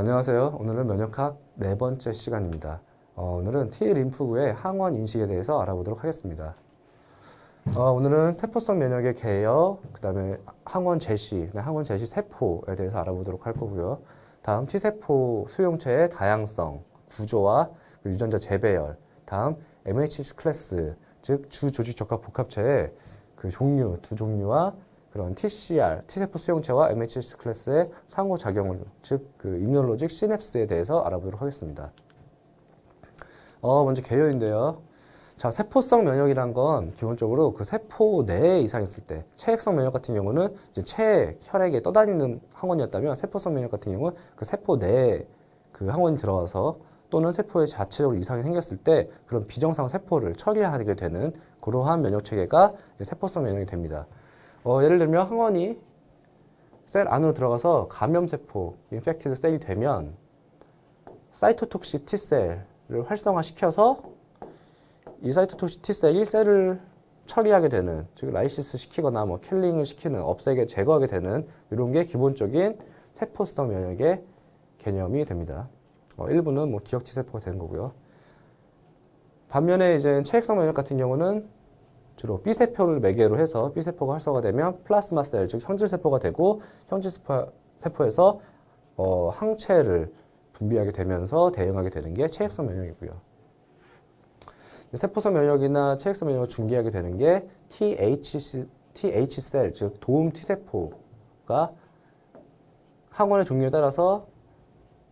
안녕하세요. 오늘은 면역학 네 번째 시간입니다. 오늘은 T림프구의 항원 인식에 대해서 알아보도록 하겠습니다. 오늘은 세포성 면역의 개요, 그 다음에 항원 제시, 항원 제시 세포에 대해서 알아보도록 할 거고요. 다음 T세포 수용체의 다양성, 구조와 유전자 재배열, 다음 MHC 클래스, 즉 주조직적합 복합체의 그 종류, 두 종류와 그런 TCR, T세포 수용체와 MHC 클래스의 상호작용을, 즉 그 임뮤놀로직 시냅스에 대해서 알아보도록 하겠습니다. 먼저 개요인데요. 자, 세포성 면역이란 건 기본적으로 그 세포 내에 이상이 있을 때, 체액성 면역 같은 경우는 이제 체액, 혈액에 떠다니는 항원이었다면, 세포성 면역 같은 경우는 그 세포 내에 그 항원이 들어와서 또는 세포에 자체적으로 이상이 생겼을 때 그런 비정상 세포를 처리하게 되는 그러한 면역 체계가 이제 세포성 면역이 됩니다. 예를 들면 항원이 셀 안으로 들어가서 감염세포, 인펙티드 셀이 되면 사이토톡식 T셀을 활성화시켜서 이 사이토톡식 T셀이 셀을 처리하게 되는, 즉 라이시스 시키거나 뭐 킬링을 시키는, 없애게 제거하게 되는 이런 게 기본적인 세포성 면역의 개념이 됩니다. 일부는 뭐 기억 T세포가 되는 거고요. 반면에 이제 체액성 면역 같은 경우는 주로 B세포를 매개로 해서 B세포가 활성화되면 플라스마 셀, 즉 형질세포가 되고 형질세포에서 항체를 분비하게 되면서 대응하게 되는 게 체액성 면역이고요. 세포성 면역이나 체액성 면역을 중개하게 되는 게 TH셀, 즉 도움 T세포가 항원의 종류에 따라서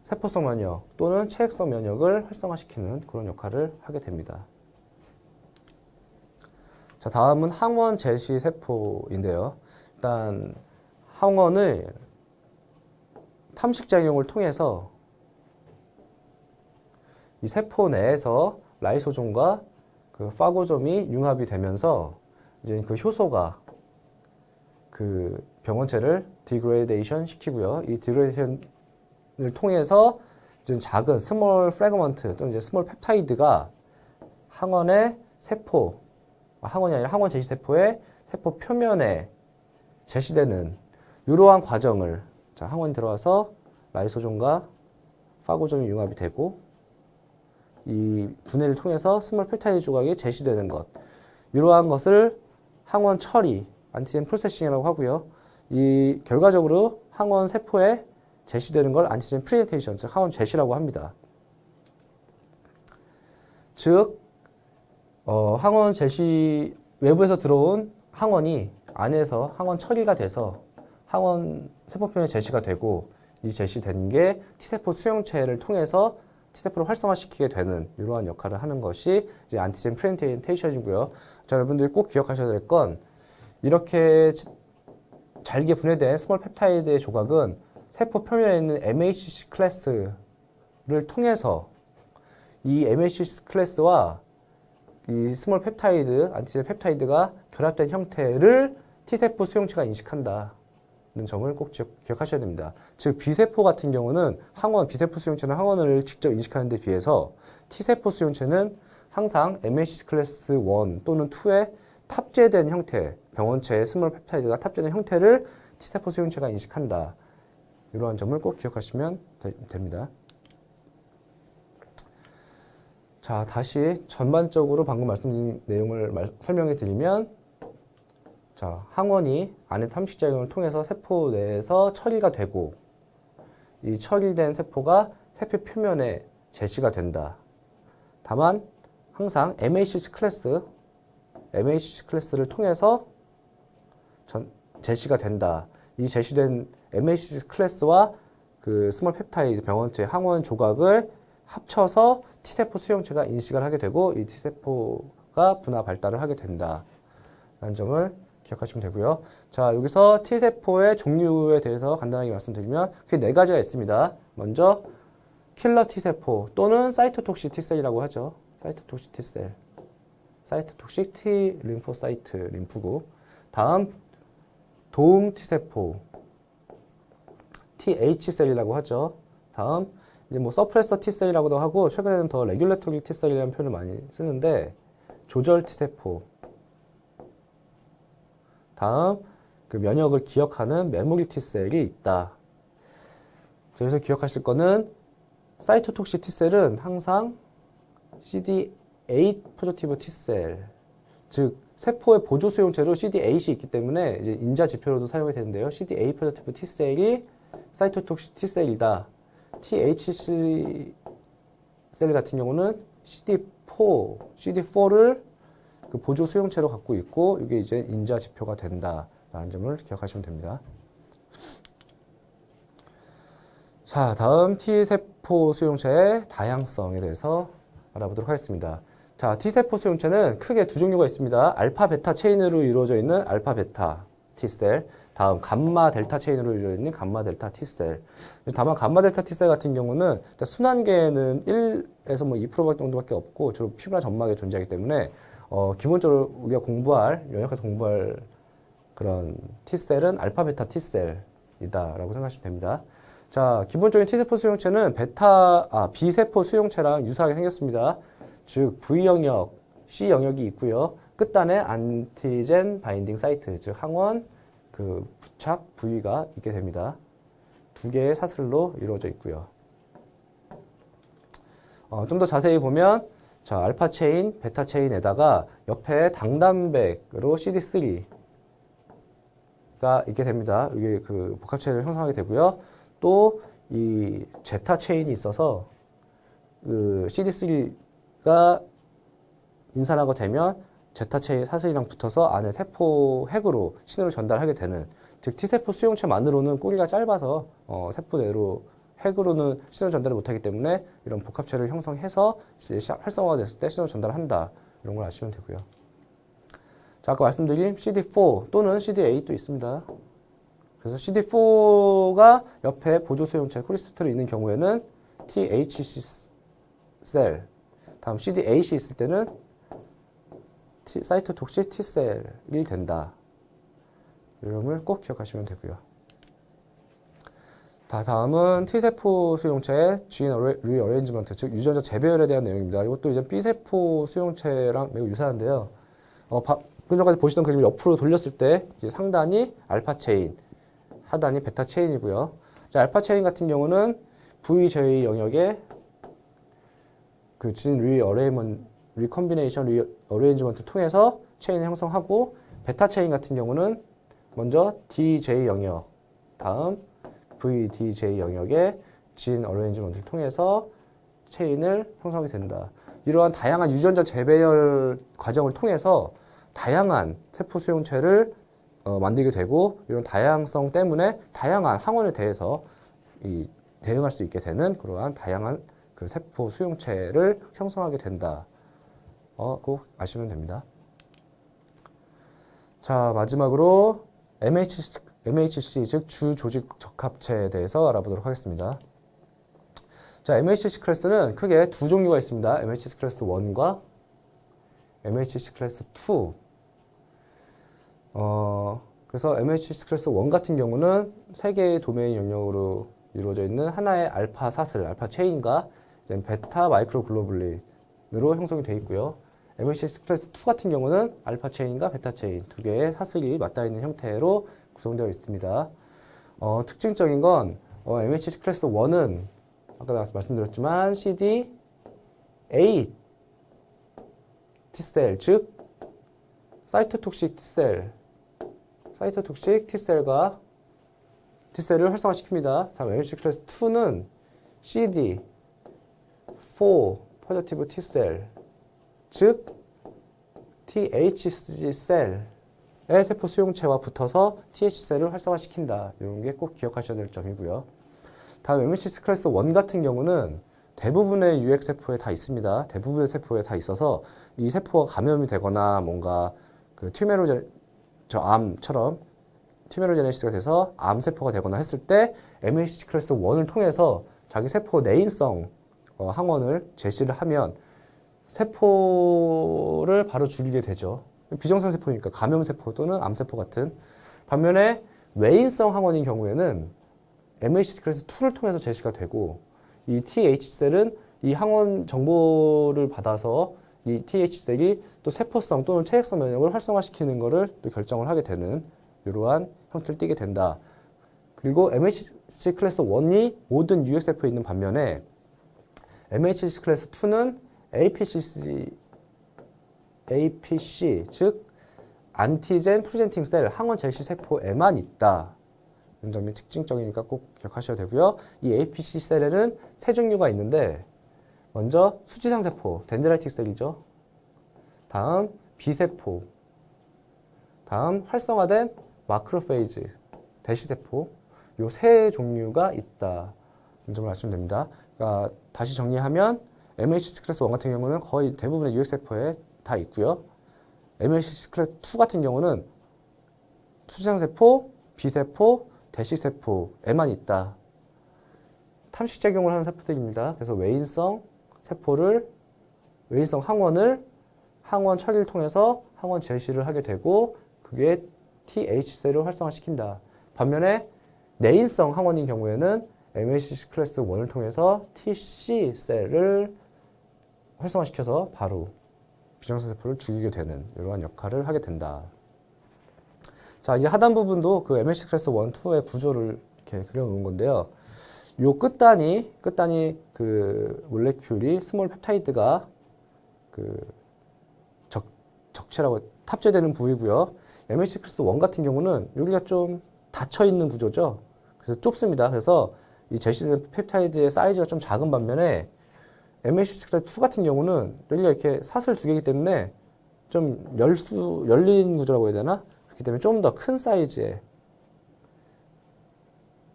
세포성 면역 또는 체액성 면역을 활성화시키는 그런 역할을 하게 됩니다. 자, 다음은 항원 제시 세포인데요. 일단 항원을 탐식작용을 통해서 이 세포 내에서 라이소좀과 그 파고좀이 융합이 되면서 이제 그 효소가 그 병원체를 디그레이데이션 시키고요. 이 디그레이데이션을 통해서 이제 작은 스몰 프래그먼트 또는 이제 스몰 펩타이드가 항원의 세포, 항원이 아니라 항원 제시세포의 세포 표면에 제시되는 이러한 과정을, 자, 항원이 들어와서 라이소좀과 파고좀이 융합이 되고 이 분해를 통해서 스몰 펩타이드 조각이 제시되는 것, 이러한 것을 항원 처리, 안티젠 프로세싱이라고 하고요. 이 결과적으로 항원 세포에 제시되는 걸 안티젠 프레젠테이션, 즉 항원 제시라고 합니다. 즉 항원 제시, 외부에서 들어온 항원이 안에서 항원 처리가 돼서 항원 세포표면에 제시가 되고, 이 제시된 게 T세포 수용체를 통해서 T세포를 활성화시키게 되는 이러한 역할을 하는 것이 이제 안티젠 프레젠테이션이고요. 자, 여러분들이 꼭 기억하셔야 될 건, 이렇게 잘게 분해된 스몰 펩타이드의 조각은 세포 표면에 있는 MHC 클래스를 통해서 이 MHC 클래스와 이 스몰 펩타이드, 안티젠 펩타이드가 결합된 형태를 T세포 수용체가 인식한다는 점을 꼭 기억하셔야 됩니다. 즉 B세포 같은 경우는 B세포 수용체는 항원을 직접 인식하는 데 비해서 T세포 수용체는 항상 MHC 클래스 1 또는 2에 탑재된 형태, 병원체의 스몰 펩타이드가 탑재된 형태를 T세포 수용체가 인식한다. 이러한 점을 꼭 기억하시면 됩니다. 자, 다시 전반적으로 방금 말씀드린 내용을 설명해 드리면, 자, 항원이 안의 탐식작용을 통해서 세포 내에서 처리가 되고, 이 처리된 세포가 세포 표면에 제시가 된다. 다만 항상 MHC 클래스를 통해서 제시가 된다. 이 제시된 MHC 클래스와 그 스몰 펩타이드 병원체 항원 조각을 합쳐서 T세포 수용체가 인식을 하게 되고, 이 T세포가 분화 발달을 하게 된다. 라는 점을 기억하시면 되고요. 자, 여기서 T세포의 종류에 대해서 간단하게 말씀드리면 크게 네 가지가 있습니다. 먼저 킬러 T세포 또는 사이토톡식 T셀이라고 하죠. 사이토톡식 T셀, 사이토톡식 T 림포사이트, 림프구. 다음 도움 T세포, TH셀이라고 하죠. 다음 이제 뭐 서프레서 T셀이라고도 하고, 최근에는 더 레귤레토리 T셀이라는 표현을 많이 쓰는데, 조절 T세포. 다음 그 면역을 기억하는 메모리 T셀이 있다. 여기서 기억하실 거는 사이토톡식 T셀은 항상 CD8 포지티브 T셀, 즉 세포의 보조 수용체로 CD8이 있기 때문에 이제 인자 지표로도 사용이 되는데요. CD8 포지티브 T셀이 사이토톡식 T셀이다. THC 셀 같은 경우는 CD4를 그 보조 수용체로 갖고 있고 이게 이제 인자 지표가 된다라는 점을 기억하시면 됩니다. 자, 다음 T세포 수용체의 다양성에 대해서 알아보도록 하겠습니다. 자, T세포 수용체는 크게 두 종류가 있습니다. 알파, 베타 체인으로 이루어져 있는 알파, 베타 T셀, 다음 감마, 델타 체인으로 이루어져 있는 감마, 델타 T셀. 다만 감마, 델타 T셀 같은 경우는 순환계는 1에서 뭐 2% 정도밖에 없고 주로 피부나 점막에 존재하기 때문에 기본적으로 우리가 면역학에서 공부할 그런 T셀은 알파, 베타 T셀이다라고 생각하시면 됩니다. 자, 기본적인 T세포 수용체는 B세포 수용체랑 유사하게 생겼습니다. 즉, V 영역, C 영역이 있고요. 끝단에 안티젠 바인딩 사이트, 즉 항원 그 부착 부위가 있게 됩니다. 두 개의 사슬로 이루어져 있고요. 좀 더 자세히 보면 자, 알파 체인, 베타 체인에다가 옆에 당단백으로 CD3가 있게 됩니다. 이게 그 복합체를 형성하게 되고요. 또 이 제타 체인이 있어서 그 CD3가 인산화가 되면 제타 체인 사슬이랑 붙어서 안에 세포 핵으로 신호를 전달하게 되는, 즉 T세포 수용체만으로는 꼬리가 짧아서 세포 내로 핵으로는 신호를 전달을 못하기 때문에 이런 복합체를 형성해서 활성화가 됐을 때 신호를 전달한다. 이런 걸 아시면 되고요. 자, 아까 말씀드린 CD4 또는 CD8도 있습니다. 그래서 CD4가 옆에 보조 수용체 코리스토틀이 있는 경우에는 THC 셀, 다음 CD8이 있을 때는 사이토톡식 T셀이 된다. 이 점을 꼭 기억하시면 되고요. 다음은 T세포 수용체의 진 리어레인지먼트, 즉 유전자 재배열에 대한 내용입니다. 이것도 이제 B세포 수용체랑 매우 유사한데요. 전까지 보시던 그림을 옆으로 돌렸을 때 이제 상단이 알파 체인, 하단이 베타 체인이고요. 알파 체인 같은 경우는 VJ 영역에 그 진 리컨비네이션 리어레인지먼트 통해서 체인을 형성하고, 베타 체인 같은 경우는 먼저 DJ 영역, 다음 VDJ 영역의 진 어레인지먼트를 통해서 체인을 형성하게 된다. 이러한 다양한 유전자 재배열 과정을 통해서 다양한 세포 수용체를 만들게 되고, 이런 다양성 때문에 다양한 항원에 대해서 대응할 수 있게 되는 그러한 다양한 그 세포 수용체를 형성하게 된다. 꼭 아시면 됩니다. 자, 마지막으로 MHC, 즉 주조직 적합체에 대해서 알아보도록 하겠습니다. 자, MHC 클래스는 크게 두 종류가 있습니다. MHC 클래스 1과 MHC 클래스 2. 그래서 MHC 클래스 1 같은 경우는 세 개의 도메인 영역으로 이루어져 있는 하나의 알파 사슬, 알파 체인과 베타 마이크로글로불린으로 형성이 되어 있고요. MHC 클래스 2 같은 경우는 알파 체인과 베타 체인 두 개의 사슬이 맞닿아 있는 형태로 구성되어 있습니다. 특징적인 건 MHC 클래스 1은 아까 말씀드렸지만 CD8 T셀, 즉 사이토톡식 T셀과 T셀을 활성화시킵니다. 다음 MHC 클래스 2는 CD4 포지티브 T셀, 즉 THC 셀의 세포 수용체와 붙어서 THC셀을 활성화시킨다. 이런 게 꼭 기억하셔야 될 점이고요. 다음 MHC 클래스 1 같은 경우는 대부분의 유핵세포에 다 있습니다. 대부분의 세포에 다 있어서 이 세포가 감염이 되거나 뭔가 그 암처럼 튜메로제네시스가 돼서 암세포가 되거나 했을 때 MHC 클래스 1을 통해서 자기 세포 내인성 항원을 제시를 하면 세포를 바로 죽이게 되죠. 비정상 세포니까 감염세포 또는 암세포 같은. 반면에 외인성 항원인 경우에는 MHC 클래스 2를 통해서 제시가 되고, 이 THC셀은 이 항원 정보를 받아서 이 THC셀이 또 세포성 또는 체액성 면역을 활성화시키는 것을 또 결정을 하게 되는 이러한 형태를 띠게 된다. 그리고 MHC 클래스 1이 모든 UXF에 있는 반면에 MHC 클래스 2는 APC, 즉 안티젠 프레젠팅 셀 항원 제시 세포에만 있다. 이런 점이 특징적이니까 꼭 기억하셔야 되고요. 이 APC 셀에는 세 종류가 있는데 먼저 수지상 세포, 덴드라이틱 셀이죠. 다음 B세포, 다음 활성화된 마크로페이지, 대시세포, 요 세 종류가 있다. 이 점을 아시면 됩니다. 그러니까 다시 정리하면 MHC 클래스 1 같은 경우는 거의 대부분의 UX세포에 다 있고요. MHC 클래스 2 같은 경우는 수지상세포, B세포, 대시세포에만 있다. 탐식작용을 하는 세포들입니다. 그래서 외인성 항원을 항원 처리를 통해서 항원 제시를 하게 되고 그게 TH셀을 활성화시킨다. 반면에 내인성 항원인 경우에는 MHC 클래스 1을 통해서 TC셀을 활성화시켜서 바로 비정상 세포를 죽이게 되는 이러한 역할을 하게 된다. 자, 이제 하단 부분도 그 MHC 클래스 1, 2의 구조를 이렇게 그려놓은 건데요. 요 끝단이 그 몰레큘이 스몰 펩타이드가 그 적체라고 탑재되는 부위고요. MHC 클래스 1 같은 경우는 여기가 좀 닫혀 있는 구조죠. 그래서 좁습니다. 그래서 이 제시된 펩타이드의 사이즈가 좀 작은 반면에 MHC 클래스 2 같은 경우는 여기가 이렇게 사슬 두 개이기 때문에 좀 열린 구조라고 해야 되나? 그렇기 때문에 좀 더 큰 사이즈의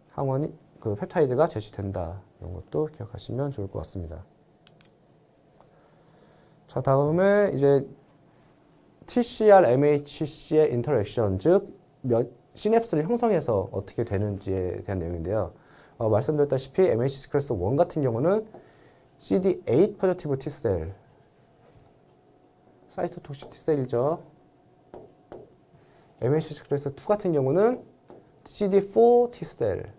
항원이 그 펩타이드가 제시된다. 이런 것도 기억하시면 좋을 것 같습니다. 자, 다음에 이제 TCR, MHC의 인터랙션, 즉 시냅스를 형성해서 어떻게 되는지에 대한 내용인데요. 말씀드렸다시피 MHC 클래스 1 같은 경우는 CD8 포지티브 T셀, 사이토톡식 T셀이죠. MHC 클래스 2 같은 경우는 CD4 T셀,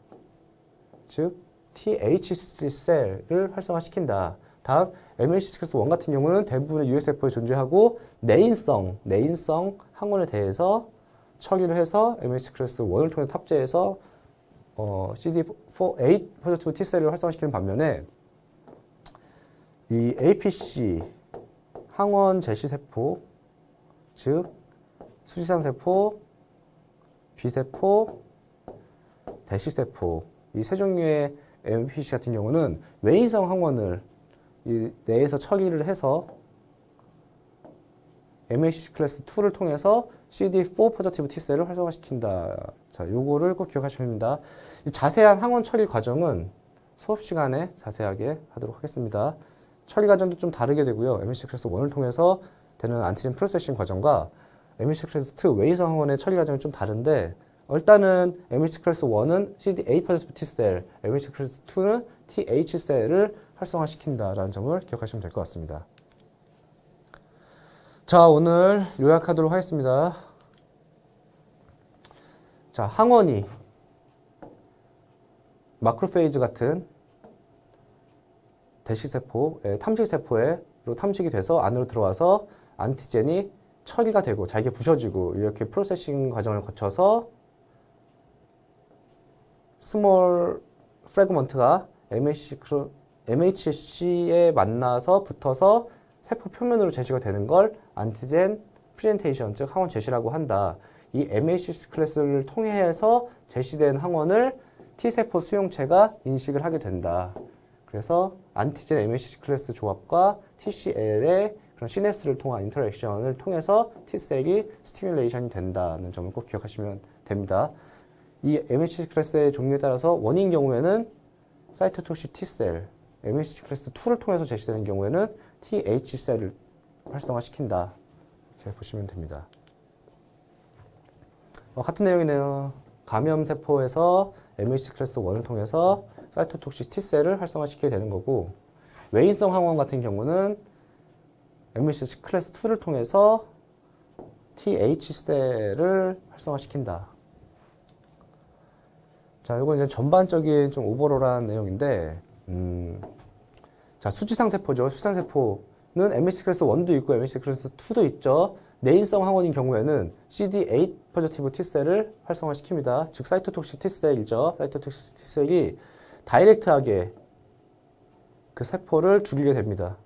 즉 THC셀을 활성화시킨다. 다음 MHC 클래스 1 같은 경우는 대부분의 UXF에 존재하고 내인성 항원에 대해서 처리를 해서 MHC 클래스 1을 통해 탑재해서 CD8 포지티브 T셀을 활성화시키는 반면에 이 APC 항원 제시세포, 즉 수지상세포, B세포, 대시세포 이 세 종류의 MPC 같은 경우는 외인성 항원을 이 내에서 처리를 해서 MHC 클래스 2를 통해서 CD4 포지티브 T셀을 활성화시킨다. 자, 요거를 꼭 기억하시면 됩니다. 이 자세한 항원 처리 과정은 수업 시간에 자세하게 하도록 하겠습니다. 처리 과정도 좀 다르게 되고요. MHC 클래스 1을 통해서 되는 안티젠 프로세싱 과정과 MHC 클래스 2 외인성 항원의 처리 과정은 좀 다른데 일단은 MHC 클래스 1은 CD8 포지티브 T셀, MHC 클래스 2는 TH셀을 활성화시킨다라는 점을 기억하시면 될 것 같습니다. 자, 오늘 요약하도록 하겠습니다. 자, 항원이 마크로페이지 같은 대시세포, 탐식세포로 탐식이 돼서 안으로 들어와서 안티젠이 처리가 되고 잘게 부셔지고 이렇게 프로세싱 과정을 거쳐서 스몰 프래그먼트가 MHC에 만나서 붙어서 세포 표면으로 제시가 되는 걸 안티젠 프레젠테이션, 즉 항원 제시라고 한다. 이 MHC 클래스를 통해서 제시된 항원을 T세포 수용체가 인식을 하게 된다. 그래서 안티젠 MHC 클래스 조합과 TCL의 그런 시냅스를 통한 인터랙션을 통해서 T셀이 스티뮬레이션이 된다는 점을 꼭 기억하시면 됩니다. 이 MHC 클래스의 종류에 따라서 원인 경우에는 사이토톡식 T셀, MHC 클래스 2를 통해서 제시되는 경우에는 TH셀을 활성화시킨다. 이렇게 보시면 됩니다. 같은 내용이네요. 감염세포에서 MHC 클래스 1을 통해서 사이토톡식 T셀을 활성화시키게 되는 거고, 외인성 항원 같은 경우는 MHC 클래스 2를 통해서 TH셀을 활성화시킨다. 자, 이건 이제 전반적인 좀 오버롤한 내용인데, 자, 수지상 세포죠. 수지상 세포는 MHC 클래스 1도 있고 MHC 클래스 2도 있죠. 내인성 항원인 경우에는 CD8 포지티브 T셀을 활성화시킵니다. 즉 사이토톡식 T셀이죠. 사이토톡식 T셀이 다이렉트하게 그 세포를 죽이게 됩니다.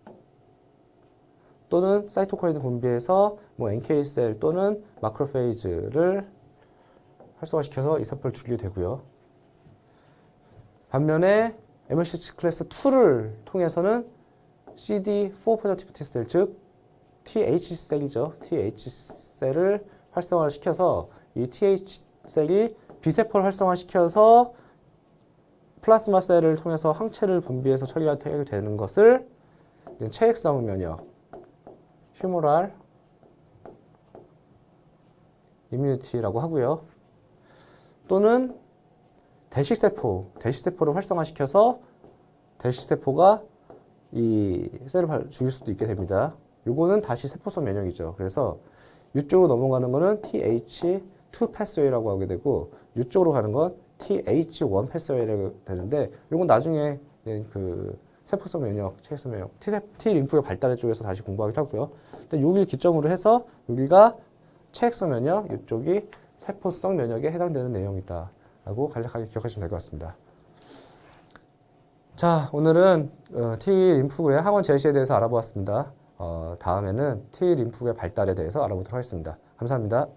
또는 사이토카인 분비해서 뭐 NK셀 또는 마크로페이지를 활성화시켜서 이 세포를 죽이게 되고요. 반면에 MLC 클래스 2를 통해서는 CD4 포지티브 T셀, 즉 TH셀이죠. TH셀을 활성화시켜서 이 TH셀이 B세포를 활성화시켜서 플라스마 셀을 통해서 항체를 분비해서 처리가 되는 것을 체액성 면역, 휴모랄 이뮤니티라고 하고요. 또는 대식세포를 활성화시켜서 대식세포가 이 셀을 죽일 수도 있게 됩니다. 요거는 다시 세포성 면역이죠. 그래서 이쪽으로 넘어가는 거는 TH2 패스웨이라고 하게 되고 이쪽으로 가는 건 TH1 패스웨이라고 되는데 요건 나중에 그 세포성 면역, 체액성 면역, T 림프의 발달 쪽에서 다시 공부하기로 하고요. 근데 여기를 기점으로 해서 여기가 체액성 면역, 이쪽이 세포성 면역에 해당되는 내용이다 라고 간략하게 기억하시면 될 것 같습니다. 자, 오늘은 T 림프구의 항원 제시에 대해서 알아보았습니다. 다음에는 T 림프구의 발달에 대해서 알아보도록 하겠습니다. 감사합니다.